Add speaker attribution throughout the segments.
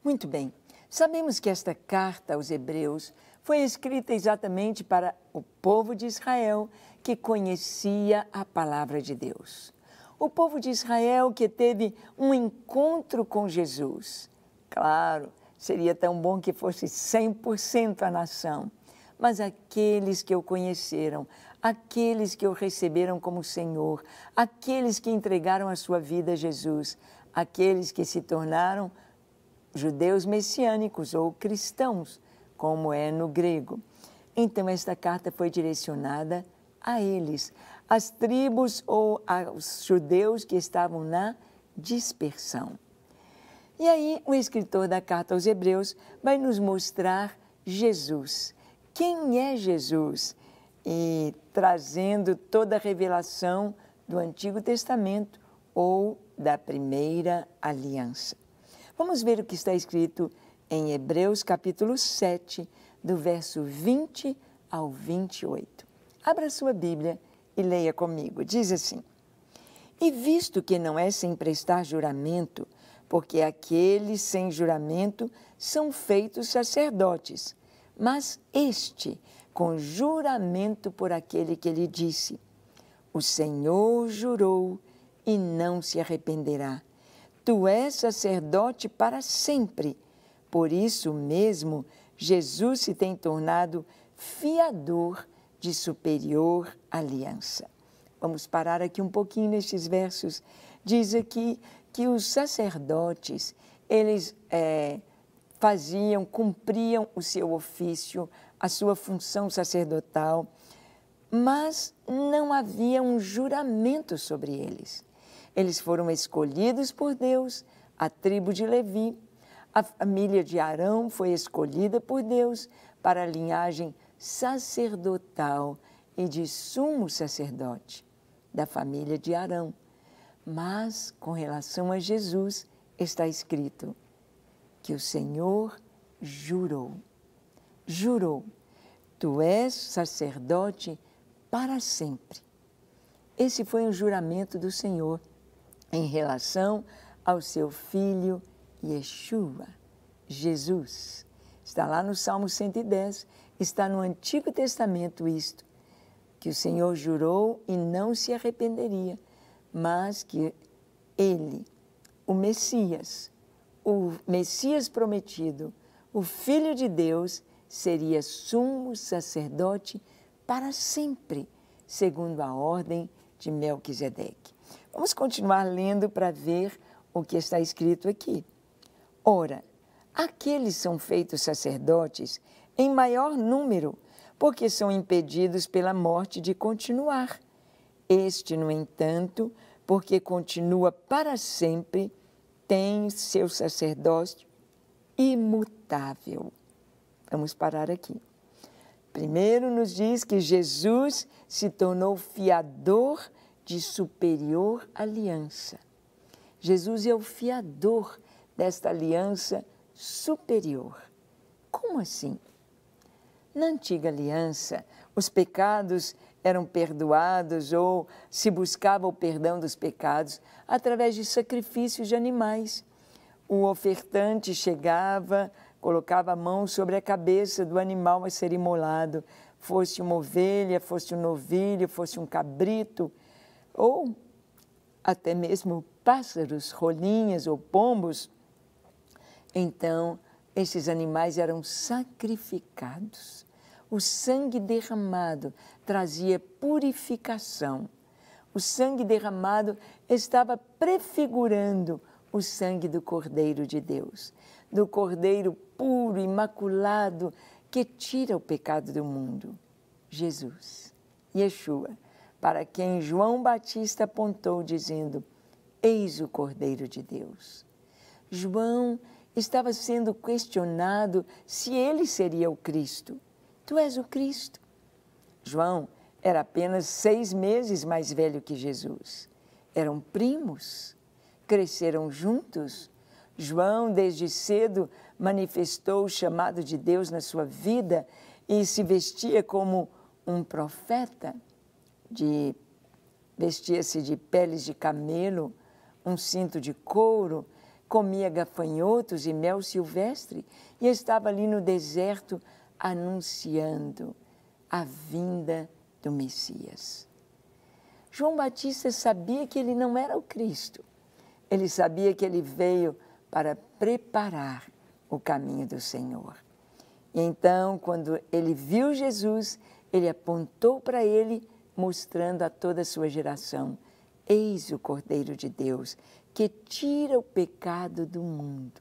Speaker 1: Muito bem, sabemos que esta carta aos Hebreus foi escrita exatamente para o povo de Israel que conhecia a palavra de Deus. O povo de Israel que teve um encontro com Jesus. Claro, seria tão bom que fosse 100% a nação, mas aqueles que o conheceram, aqueles que o receberam como Senhor, aqueles que entregaram a sua vida a Jesus, aqueles que se tornaram judeus messiânicos ou cristãos, como é no grego. Então, esta carta foi direcionada a eles, às tribos ou aos judeus que estavam na dispersão. E aí, o escritor da carta aos Hebreus vai nos mostrar Jesus. Quem é Jesus? E trazendo toda a revelação do Antigo Testamento ou da Primeira Aliança. Vamos ver o que está escrito em Hebreus capítulo 7, do verso 20 ao 28. Abra sua Bíblia e leia comigo. Diz assim: E visto que não é sem prestar juramento, porque aqueles sem juramento são feitos sacerdotes, mas este com juramento por aquele que lhe disse: O Senhor jurou e não se arrependerá. Tu és sacerdote para sempre. Por isso mesmo, Jesus se tem tornado fiador de superior aliança. Vamos parar aqui um pouquinho nestes versos. Diz aqui que os sacerdotes, eles cumpriam o seu ofício, a sua função sacerdotal, mas não havia um juramento sobre eles. Eles foram escolhidos por Deus, a tribo de Levi, a família de Arão foi escolhida por Deus para a linhagem sacerdotal e de sumo sacerdote da família de Arão. Mas, com relação a Jesus, está escrito que o Senhor jurou. Jurou, tu és sacerdote para sempre. Esse foi um juramento do Senhor em relação ao seu Filho Yeshua, Jesus. Está lá no Salmo 110, está no Antigo Testamento isto, que o Senhor jurou e não se arrependeria, mas que Ele, o Messias prometido, o Filho de Deus, seria sumo sacerdote para sempre, segundo a ordem de Melquisedeque. Vamos continuar lendo para ver o que está escrito aqui. Ora, aqueles são feitos sacerdotes em maior número, porque são impedidos pela morte de continuar. Este, no entanto, porque continua para sempre, tem seu sacerdócio imutável. Vamos parar aqui. Primeiro nos diz que Jesus se tornou fiador de superior aliança. Jesus é o fiador desta aliança superior. Como assim? Na antiga aliança, os pecados eram perdoados ou se buscava o perdão dos pecados através de sacrifícios de animais. O ofertante chegava, colocava a mão sobre a cabeça do animal a ser imolado, fosse uma ovelha, fosse um novilho, fosse um cabrito, ou até mesmo pássaros, rolinhas ou pombos. Então, esses animais eram sacrificados. O sangue derramado trazia purificação. O sangue derramado estava prefigurando o sangue do Cordeiro de Deus, do Cordeiro puro, imaculado, que tira o pecado do mundo. Jesus, Yeshua, para quem João Batista apontou dizendo: Eis o Cordeiro de Deus. João estava sendo questionado se ele seria o Cristo. Tu és o Cristo. João era apenas 6 meses mais velho que Jesus. Eram primos, cresceram juntos. João, desde cedo, manifestou o chamado de Deus na sua vida e se vestia como um profeta. Vestia-se de peles de camelo, um cinto de couro, comia gafanhotos e mel silvestre e estava ali no deserto anunciando a vinda do Messias. João Batista sabia que ele não era o Cristo. Ele sabia que ele veio para preparar o caminho do Senhor. E então, quando ele viu Jesus, ele apontou para ele, mostrando a toda a sua geração: eis o Cordeiro de Deus, que tira o pecado do mundo.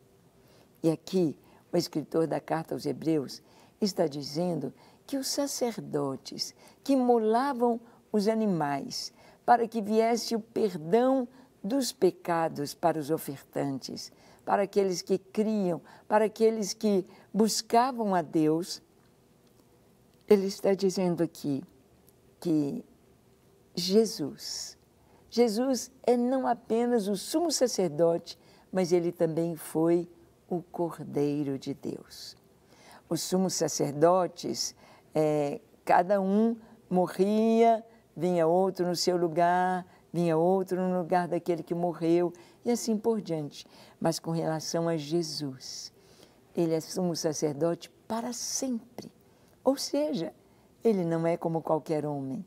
Speaker 1: E aqui, o escritor da carta aos Hebreus está dizendo que os sacerdotes que imolavam os animais para que viesse o perdão dos pecados para os ofertantes, para aqueles que criam, para aqueles que buscavam a Deus, ele está dizendo aqui que Jesus é não apenas o sumo sacerdote, mas ele também foi o Cordeiro de Deus. Os sumos sacerdotes, cada um morria, vinha outro no seu lugar, vinha outro no lugar daquele que morreu, e assim por diante. Mas com relação a Jesus, ele é sumo sacerdote para sempre. Ou seja, ele não é como qualquer homem.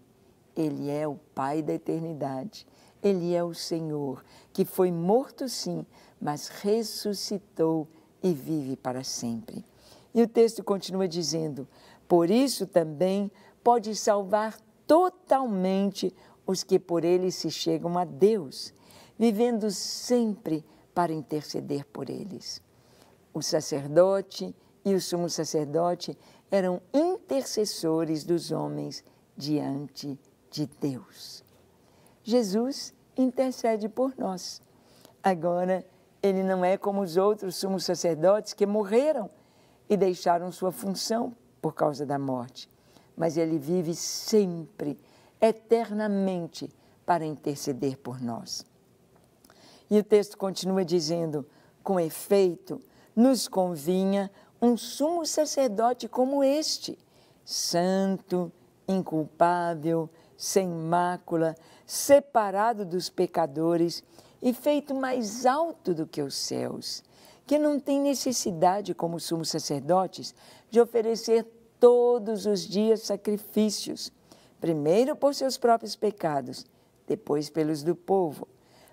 Speaker 1: Ele é o Pai da eternidade. Ele é o Senhor, que foi morto sim, mas ressuscitou e vive para sempre. E o texto continua dizendo: por isso também pode salvar totalmente os que por ele se chegam a Deus, vivendo sempre para interceder por eles. O sacerdote e o sumo sacerdote eram intercessores dos homens diante de Deus. Jesus intercede por nós. Agora, ele não é como os outros sumos sacerdotes que morreram e deixaram sua função por causa da morte, mas ele vive sempre, eternamente, para interceder por nós. E o texto continua dizendo: com efeito, nos convinha um sumo sacerdote como este, santo, inculpável, sem mácula, separado dos pecadores e feito mais alto do que os céus, que não tem necessidade, como sumos sacerdotes, de oferecer todos os dias sacrifícios, primeiro por seus próprios pecados, depois pelos do povo,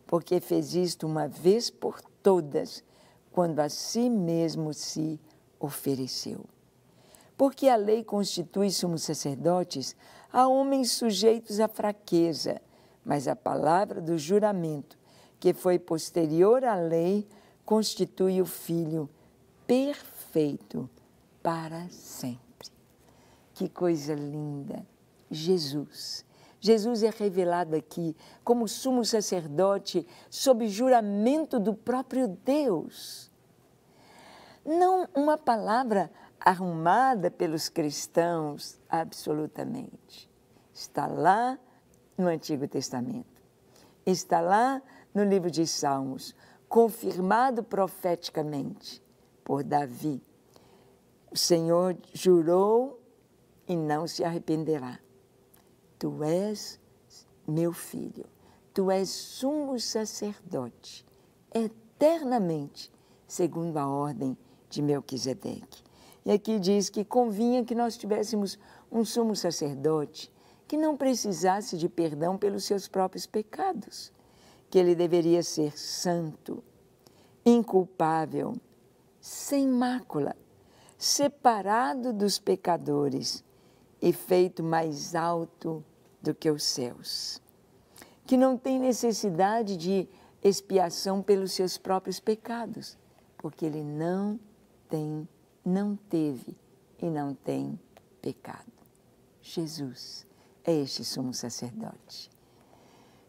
Speaker 1: porque fez isto uma vez por todas, quando a si mesmo se ofereceu. Porque a lei constitui sumos sacerdotes a homens sujeitos à fraqueza, mas a palavra do juramento, que foi posterior à lei, constitui o Filho perfeito para sempre. Que coisa linda! Jesus. Jesus é revelado aqui como sumo sacerdote sob juramento do próprio Deus. Não uma palavra arrumada pelos cristãos, absolutamente. Está lá no Antigo Testamento. Está lá no livro de Salmos, confirmado profeticamente por Davi. O Senhor jurou e não se arrependerá. Tu és meu filho, tu és sumo sacerdote, eternamente, segundo a ordem de Melquisedeque. E aqui diz que convinha que nós tivéssemos um sumo sacerdote que não precisasse de perdão pelos seus próprios pecados, que ele deveria ser santo, inculpável, sem mácula, separado dos pecadores e feito mais alto do que os céus, que não tem necessidade de expiação pelos seus próprios pecados, porque ele não teve e não tem pecado. Jesus é este sumo sacerdote.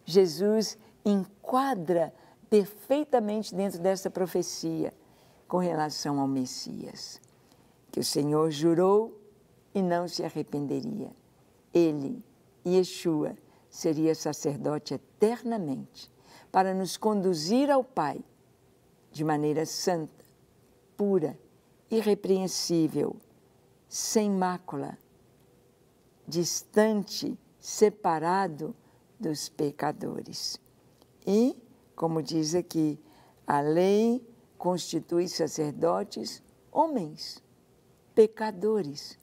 Speaker 1: Jesus enquadra perfeitamente dentro dessa profecia com relação ao Messias, que o Senhor jurou e não se arrependeria. Ele, Yeshua, seria sacerdote eternamente para nos conduzir ao Pai de maneira santa, pura, irrepreensível, sem mácula, distante, separado dos pecadores. E, como diz aqui, a lei constitui sacerdotes homens, pecadores,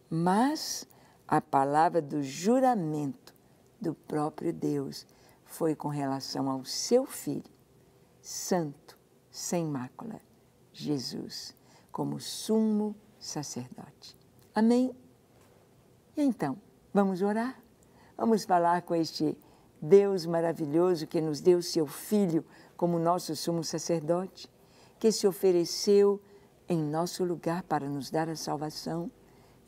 Speaker 1: mas a palavra do juramento do próprio Deus foi com relação ao seu Filho, santo, sem mácula, Jesus, como sumo sacerdote. Amém? E então, vamos orar? Vamos falar com este Deus maravilhoso que nos deu seu Filho como nosso sumo sacerdote, que se ofereceu em nosso lugar para nos dar a salvação.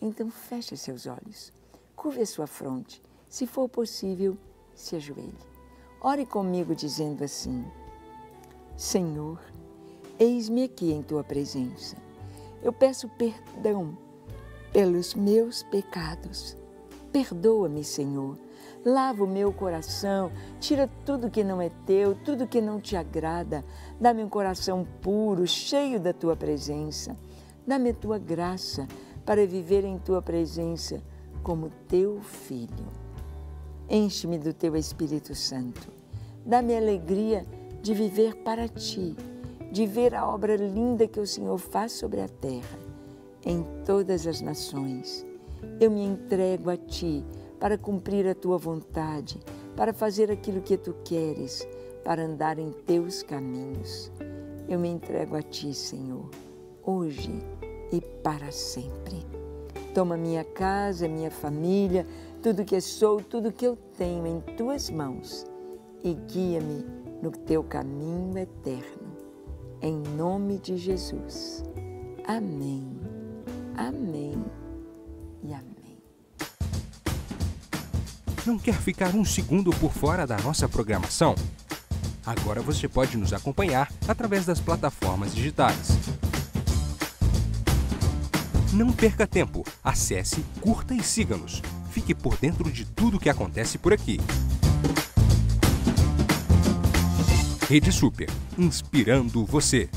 Speaker 1: Então, feche seus olhos, curve a sua fronte, se for possível, se ajoelhe. Ore comigo dizendo assim: Senhor, eis-me aqui em Tua presença. Eu peço perdão pelos meus pecados. Perdoa-me, Senhor. Lava o meu coração, tira tudo que não é Teu, tudo que não Te agrada. Dá-me um coração puro, cheio da Tua presença. Dá-me a Tua graça para viver em Tua presença como Teu Filho. Enche-me do Teu Espírito Santo. Dá-me a alegria de viver para Ti, de ver a obra linda que o Senhor faz sobre a terra, em todas as nações. Eu me entrego a Ti para cumprir a Tua vontade, para fazer aquilo que Tu queres, para andar em Teus caminhos. Eu me entrego a Ti, Senhor, hoje e para sempre. Toma minha casa, minha família, tudo que sou, tudo que eu tenho em Tuas mãos e guia-me no Teu caminho eterno. Em nome de Jesus. Amém, amém e amém.
Speaker 2: Não quer ficar um segundo por fora da nossa programação? Agora você pode nos acompanhar através das plataformas digitais. Não perca tempo. Acesse, curta e siga-nos. Fique por dentro de tudo o que acontece por aqui. Rede Super, inspirando você.